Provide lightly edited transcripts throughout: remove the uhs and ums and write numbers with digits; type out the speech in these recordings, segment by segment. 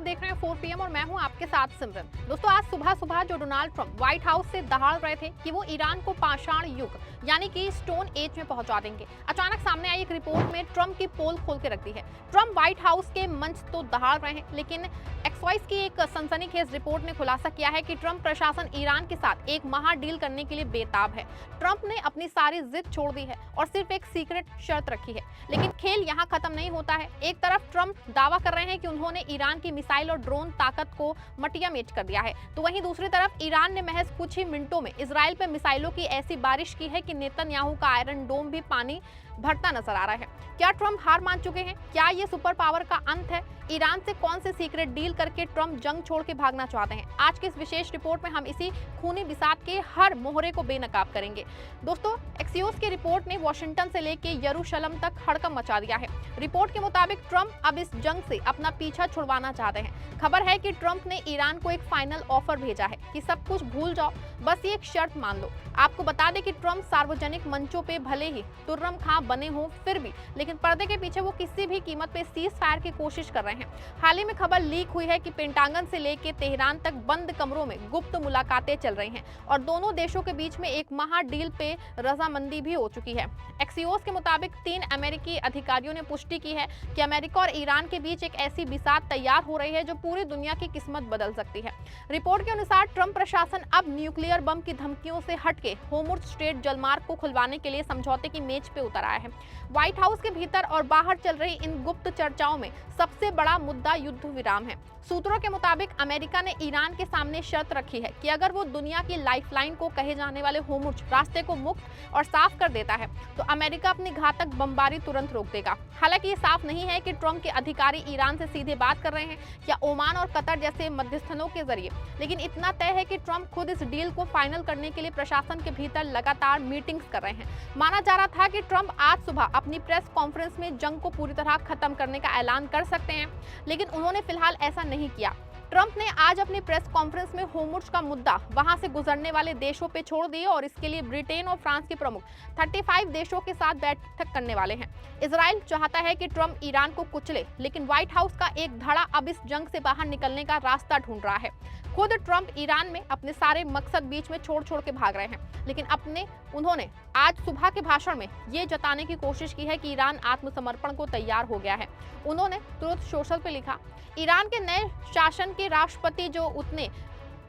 आप देख रहे हैं 4 PM और मैं हूं आपके साथ सिमरन। दोस्तों आज सुबह सुबह जो डोनाल्ड ट्रंप व्हाइट हाउस से दहाड़ रहे थे कि वो ईरान को पाषाण युग यानी कि स्टोन एज में पहुंचा देंगे, अचानक सामने आई एक रिपोर्ट में ट्रंप की पोल खोल के रख दी है। ट्रंप व्हाइट हाउस के मंच तो दहाड़ रहे हैं, लेकिन एक्सवाइस की एक सनसनीखेज रिपोर्ट ने खुलासा किया है कि ट्रंप प्रशासन ईरान के साथ एक महा डील करने के लिए बेताब है। ट्रंप ने अपनी सारी जिद छोड़ दी है और सिर्फ एक सीक्रेट शर्त रखी है, लेकिन खेल यहाँ खत्म नहीं होता है। एक तरफ ट्रंप दावा कर रहे हैं कि उन्होंने ईरान की मिसाइल और ड्रोन ताकत को मटिया-मेट कर दिया है, तो वहीं दूसरी तरफ ईरान ने महज कुछ ही मिनटों में इजराइल पर मिसाइलों की ऐसी बारिश की है कि नेतन्याहू का आयरन डोम भी पानी भरता नजर आ रहा है। क्या ट्रंप हार मान चुके हैं? क्या ये सुपर पावर का अंत है? ईरान से कौन से सीक्रेट डील करके ट्रंप जंग छोड़ के भागना चाहते हैं? आज की इस विशेष रिपोर्ट में हम इसी खूनी बिसात के हर मोहरे को बेनकाब करेंगे। दोस्तों, एक्सियोस की रिपोर्ट ने वॉशिंगटन से लेके यरूशलम तक हड़कंप मचा दिया है। रिपोर्ट के मुताबिक ट्रंप अब इस जंग से अपना पीछा छुड़वाना चाहते हैं। खबर है कि ट्रंप ने ईरान को एक फाइनल ऑफर भेजा है कि सब कुछ भूल जाओ, बस ये एक शर्त मान लो। आपको बता दें कि ट्रंप सार्वजनिक मंचों पे भले ही तुर्रम खां बने हों, फिर भी लेकिन पर्दे के पीछे वो किसी भी कीमत पे सीज फायर की कोशिश कर रहे हैं। हाल ही में खबर लीक हुई है कि पेंटागन से लेके तेहरान तक बंद कमरों में गुप्त मुलाकातें चल रही हैं और दोनों देशों के बीच में एक महा डील पे रजामंदी भी हो चुकी है। एक्सियोस के मुताबिक 3 अमेरिकी अधिकारियों ने पुष्टि की है कि अमेरिका और ईरान के बीच एक ऐसी बिसात तैयार हो रही है जो पूरी दुनिया की किस्मत बदल सकती है। रिपोर्ट के अनुसार ट्रंप प्रशासन अब न्यूक्लियर बम की धमकियों से हटके होर्मुज़ स्ट्रेट जलमार्ग को खुलवाने के लिए समझौते की मेज पे उतर आया है। व्हाइट हाउस के भीतर और बाहर चल रही इन गुप्त चर्चाओं में सबसे बड़ा मुद्दा युद्ध विराम है। सूत्रों के मुताबिक अमेरिका ने ईरान के सामने शर्त रखी है कि अगर वो दुनिया की लाइफलाइन को कहे जाने वाले होर्मुज़ रास्ते को मुक्त और साफ कर देता है तो अमेरिका अपनी घातक बमबारी तुरंत रोक देगा। हालांकि ये साफ नहीं है कि ट्रंप के अधिकारी ईरान से सीधे बात कर रहे हैं या ओमान और कतर जैसे मध्यस्थनों के जरिए, लेकिन इतना तय है कि ट्रंप खुद इस डील को फाइनल करने के लिए प्रशासन के भीतर लगातार मीटिंग्स कर रहे हैं। माना जा रहा था कि ट्रंप आज सुबह अपनी प्रेस कॉन्फ्रेंस में जंग को पूरी तरह खत्म करने का ऐलान कर सकते हैं, लेकिन उन्होंने फिलहाल ऐसा नहीं किया। ट्रंप ने आज अपनी प्रेस कॉन्फ्रेंस में होर्मुज़ का मुद्दा वहां से गुजरने वाले देशों पे छोड़ दिया और इसके लिए ब्रिटेन और फ्रांस के प्रमुख 35 देशों के साथ बैठक करने वाले हैं। इजराइल चाहता है कि ट्रंप ईरान को कुचले, लेकिन व्हाइट हाउस का एक धड़ा अब इस जंग से बाहर निकलने का रास्ता ढूंढ रहा है। खुद ट्रंप ईरान में अपने सारे मकसद बीच में छोड़ के भाग रहे हैं, लेकिन उन्होंने आज सुबह के भाषण में ये जताने की कोशिश की है कि ईरान आत्मसमर्पण को तैयार हो गया है। उन्होंने ट्रुथ सोशल पे लिखा, ईरान के नए शासन के राष्ट्रपति जो उतने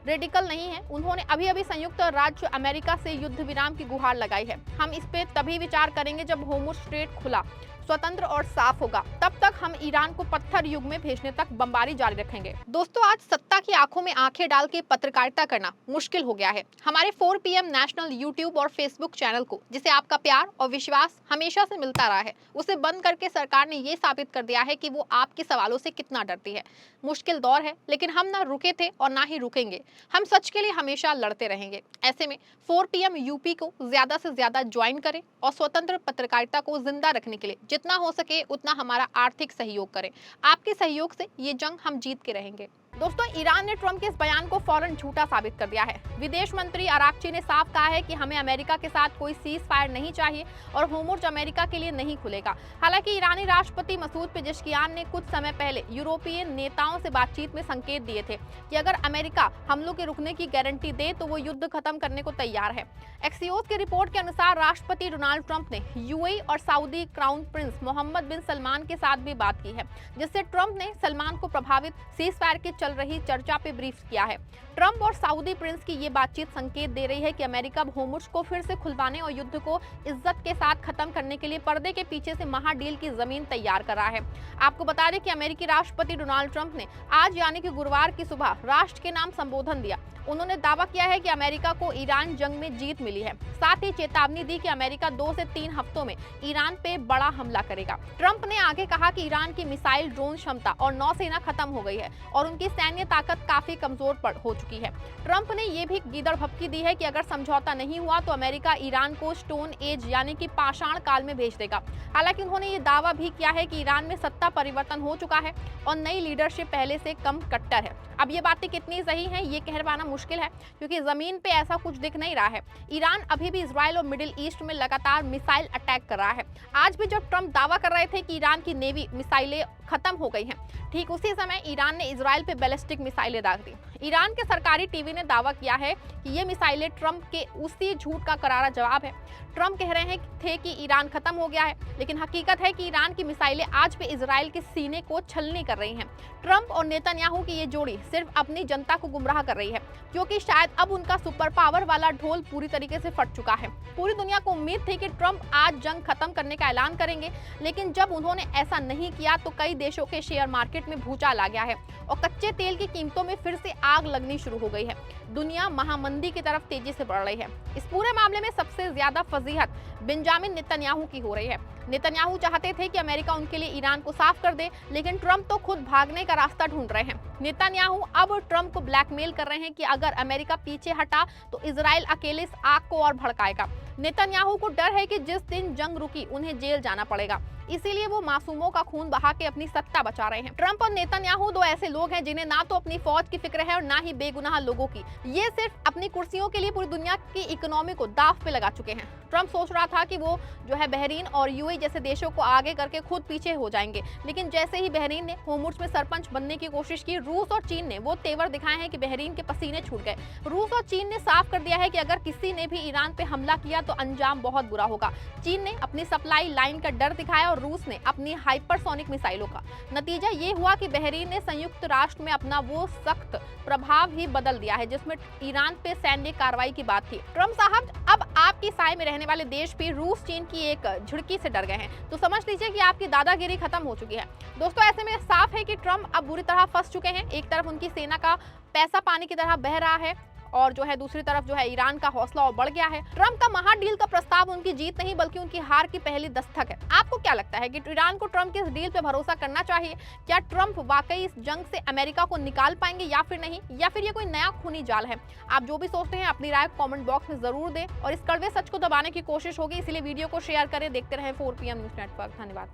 रेडिकल नहीं है, उन्होंने अभी संयुक्त राज्य अमेरिका से युद्ध विराम की गुहार लगाई है। हम इस पे तभी विचार करेंगे जब होर्मुज़ स्ट्रेट खुला, स्वतंत्र और साफ होगा। तब तक हम ईरान को पत्थर युग में भेजने तक बमबारी जारी रखेंगे। दोस्तों, आज सत्ता की आंखों में आंखें डाल के पत्रकारिता करना मुश्किल हो गया है। हमारे 4 PM नेशनल यूट्यूब और फेसबुक चैनल को, जिसे आपका प्यार और विश्वास हमेशा से मिलता रहा है, उसे बंद करके सरकार ने ये साबित कर दिया है कि वो आपके सवालों से कितना डरती है। मुश्किल दौर है, लेकिन हम ना रुके थे और ना ही रुकेंगे। हम सच के लिए हमेशा लड़ते रहेंगे। ऐसे में 4 PM यूपी को ज्यादा से ज्यादा ज्वाइन करें और स्वतंत्र पत्रकारिता को जिंदा रखने के लिए जितना हो सके उतना हमारा आर्थिक सहयोग करें। आपके सहयोग से ये जंग हम जीत के रहेंगे। दोस्तों, ईरान ने ट्रंप के इस बयान को फौरन झूठा साबित कर दिया है। विदेश मंत्री अराक्ची ने साफ कहा है कि हमें अमेरिका के साथ कोई सीज फायर नहीं चाहिए और होर्मुज़ अमेरिका के लिए नहीं खुलेगा। हालांकि ईरानी राष्ट्रपति मसूद पेजेश्कियान ने कुछ समय पहले यूरोपीय नेताओं से बातचीत में संकेत दिए थे कि अगर अमेरिका हमलों के रुकने की गारंटी दे तो वो युद्ध खत्म करने को तैयार है। एक्सियोस की रिपोर्ट के अनुसार राष्ट्रपति डोनाल्ड ट्रंप ने यूएई और सऊदी क्राउन प्रिंस मोहम्मद बिन सलमान के साथ भी बात की है, जिससे ट्रंप ने सलमान को प्रभावित सीज फायर के चल रही चर्चा पे ब्रीफ किया है। ट्रंप और सऊदी प्रिंस की ये बातचीत संकेत दे रही है कि अमेरिका होर्मुज़ को फिर से खुलवाने और युद्ध को इज्जत के साथ खत्म करने के लिए पर्दे के पीछे से महा डील की जमीन तैयार कर रहा है। आपको बता दें कि अमेरिकी राष्ट्रपति डोनाल्ड ट्रंप ने आज यानी कि गुरुवार की सुबह राष्ट्र के नाम संबोधन दिया। उन्होंने दावा किया है कि अमेरिका को ईरान जंग में जीत मिली है। साथ ही चेतावनी दी कि अमेरिका 2 से 3 हफ्तों में ईरान पे बड़ा हमला करेगा। ट्रंप ने आगे कहा कि ईरान की मिसाइल ड्रोन क्षमता और नौसेना खत्म हो गई है और उनकी सैन्य ताकत काफी कमजोर हो चुकी है। ट्रंप ने यह भी गीदड़ भपकी दी है कि अगर समझौता नहीं हुआ तो अमेरिका ईरान को स्टोन एज यानी कि पाषाण काल में भेज देगा। हालांकि उन्होंने ये दावा भी किया है कि ईरान में सत्ता परिवर्तन हो चुका है और नई लीडरशिप पहले से कम कट्टर है। अब ये बातें कितनी सही हैं ये कह पाना मुश्किल है, क्योंकि जमीन पे ऐसा कुछ दिख नहीं रहा है। ईरान अभी भी इजराइल और मिडिल ईस्ट में लगातार मिसाइल अटैक कर रहा है। आज भी जब ट्रंप दावा कर रहे थे कि ईरान की नेवी मिसाइलें खत्म हो गई हैं, ठीक उसी समय ईरान ने इजराइल पे बैलिस्टिक मिसाइलें दाग दी। ईरान के सरकारी टीवी ने दावा किया है कि ये मिसाइलें ट्रंप के उसी झूठ का करारा जवाब है। ट्रंप कह रहे थे कि ईरान खत्म हो गया है, लेकिन हकीकत है कि ईरान की मिसाइलें आज भी इजराइल के सीने को छलनी कर रही हैं। ट्रंप और नेतन्याहू की ये जोड़ी सिर्फ अपनी जनता को गुमराह कर रही है, क्योंकि शायद अब उनका सुपर पावर वाला ढोल पूरी तरीके से फट चुका है। पूरी दुनिया को उम्मीद थी कि ट्रंप आज जंग खत्म करने का ऐलान करेंगे, लेकिन जब उन्होंने ऐसा नहीं किया तो कई देशों के शेयर मार्केट में भूचाल आ गया है और कच्चे तेल की कीमतों में फिर से आग लगनी शुरू हो गई है। दुनिया महामंदी की तरफ तेजी से बढ़ रही है। इस पूरे मामले में सबसे ज्यादा फजीहत बेंजामिन नेतन्याहू की हो रही है। नेतन्याहू चाहते थे कि अमेरिका उनके लिए ईरान को साफ कर दे, लेकिन ट्रंप तो खुद भागने का रास्ता ढूंढ रहे हैं। नेतन्याहू अब ट्रंप को ब्लैकमेल कर रहे हैं कि अगर अमेरिका पीछे हटा तो इजराइल अकेले इस आग को और भड़काएगा। नेतन्याहू को डर है कि जिस दिन जंग रुकी उन्हें जेल जाना पड़ेगा, इसीलिए वो मासूमों का खून बहा के अपनी सत्ता बचा रहे हैं। ट्रंप और नेतन्याहू दो ऐसे लोग हैं जिन्हें ना तो अपनी फौज की फिक्र है और ना ही बेगुनाह लोगों की। ये सिर्फ अपनी कुर्सियों के लिए पूरी दुनिया की इकोनॉमी को दांव पे लगा चुके हैं। ट्रंप सोच रहा था कि वो जो है बहरीन और यूएई जैसे देशों को आगे करके खुद पीछे हो जाएंगे, लेकिन जैसे ही बहरीन ने होर्मुज़ में सरपंच बनने की कोशिश की, रूस और चीन ने वो तेवर दिखाए हैं कि बहरीन के पसीने छूट गए। रूस और चीन ने साफ कर दिया है कि अगर किसी ने भी ईरान पे हमला किया तो अंजाम बहुत बुरा होगा। चीन ने अपनी सप्लाई लाइन का डर दिखाया और रूस ने अपनी हाइपरसोनिक मिसाइलों का। नतीजा ये हुआ कि बहरीन ने संयुक्त राष्ट्र में अपना वो सख्त प्रभाव ही बदल दिया है जिसमें ईरान पे सैन्य कार्रवाई की बात थी। ट्रंप साहब अब आपकी साए में रहने वाले देश भी रूस चीन की एक झिड़की से डर गए हैं, तो समझ लीजिए कि आपकी दादागिरी खत्म हो चुकी है। दोस्तों, ऐसे में साफ है कि ट्रंप अब बुरी तरह फंस चुके हैं। एक तरफ उनकी सेना का पैसा पानी की तरह बह रहा है और जो है दूसरी तरफ जो है ईरान का हौसला और बढ़ गया है। ट्रंप का महा डील का प्रस्ताव उनकी जीत नहीं बल्कि उनकी हार की पहली दस्तक है। आपको क्या लगता है कि ईरान को ट्रंप के इस डील पे भरोसा करना चाहिए? क्या ट्रंप वाकई इस जंग से अमेरिका को निकाल पाएंगे या फिर नहीं, या फिर ये कोई नया खूनी जाल है? आप जो भी सोचते हैं अपनी राय कमेंट बॉक्स में जरूर दें और इस कड़वे सच को दबाने की कोशिश होगी, इसलिए वीडियो को शेयर करें। देखते रहें 4 PM न्यूज़ नेटवर्क। धन्यवाद।